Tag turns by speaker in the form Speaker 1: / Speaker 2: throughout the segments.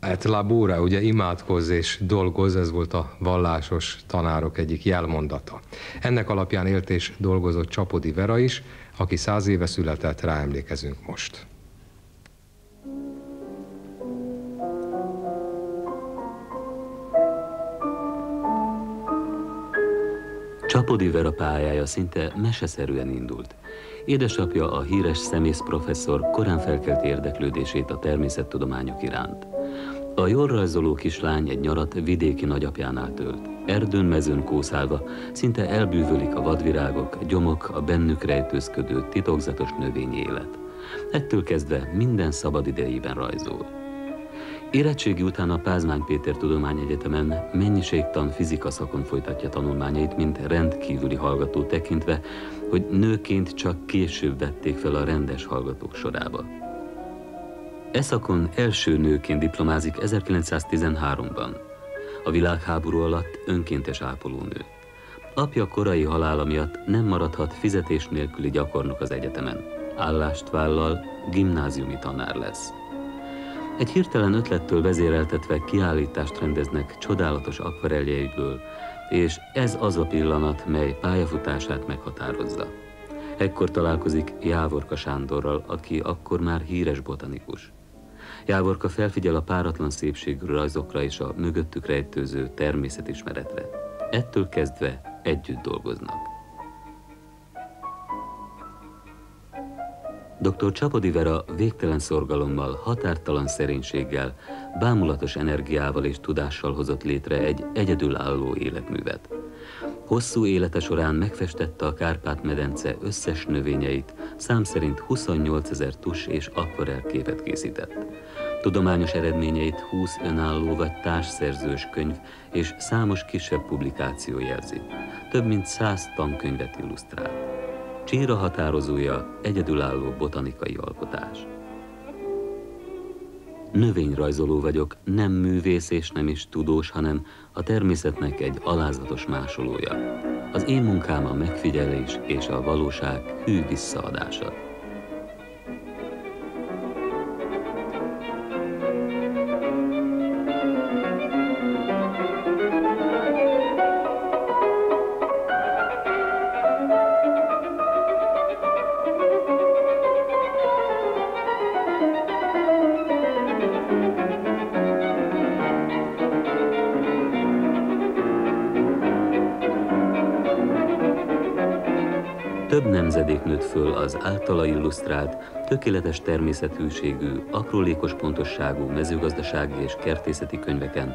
Speaker 1: Et labora, ugye imádkozz és dolgozz, ez volt a vallásos tanárok egyik jelmondata. Ennek alapján élt és dolgozott Csapody Vera is, aki 100 éve született, ráemlékezünk most.
Speaker 2: Csapody Vera pályája szinte meseszerűen indult. Édesapja, a híres szemész professzor korán felkelt érdeklődését a természettudományok iránt. A jól rajzoló kislány egy nyarat vidéki nagyapjánál tölt. Erdőn, mezőn kószálva szinte elbűvölik a vadvirágok, gyomok, a bennük rejtőzködő titokzatos növényi élet. Ettől kezdve minden szabad idejében rajzol. Érettségi után a Pázmány Péter Tudományegyetemen mennyiségtan fizika szakon folytatja tanulmányait, mint rendkívüli hallgató tekintve, hogy nőként csak később vették fel a rendes hallgatók sorába. E szakon első nőként diplomázik 1913-ban. A világháború alatt önkéntes ápolónő. Apja korai halála miatt nem maradhat fizetés nélküli gyakornok az egyetemen. Állást vállal, gimnáziumi tanár lesz. Egy hirtelen ötlettől vezéreltetve kiállítást rendeznek csodálatos akvarelljeiből, és ez az a pillanat, mely pályafutását meghatározza. Ekkor találkozik Jávorka Sándorral, aki akkor már híres botanikus. Jávorka felfigyel a páratlan szépségű rajzokra és a mögöttük rejtőző természetismeretre. Ettől kezdve együtt dolgoznak. Dr. Csapody Vera végtelen szorgalommal, határtalan szerénységgel, bámulatos energiával és tudással hozott létre egy egyedülálló életművet. Hosszú élete során megfestette a Kárpát-medence összes növényeit, szám szerint 28 000 tus és akvarell képet készített. Tudományos eredményeit 20 önálló vagy társszerzős könyv és számos kisebb publikáció jelzi. Több mint 100 tankönyvet illusztrált. Csíra határozója egyedülálló botanikai alkotás. Növényrajzoló vagyok, nem művész és nem is tudós, hanem a természetnek egy alázatos másolója. Az én munkám a megfigyelés és a valóság hű visszaadása. Több nemzedék nőtt föl az általa illusztrált, tökéletes természetűségű, akrolékos pontosságú mezőgazdasági és kertészeti könyveken.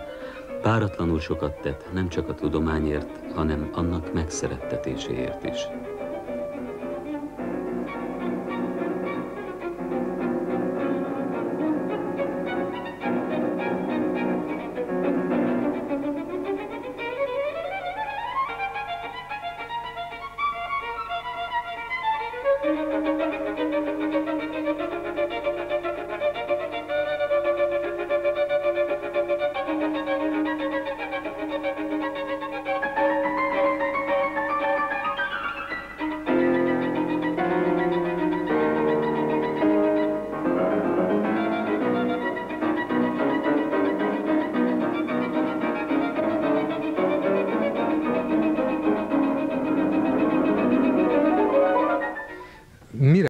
Speaker 2: Páratlanul sokat tett nem csak a tudományért, hanem annak megszerettetéséért is.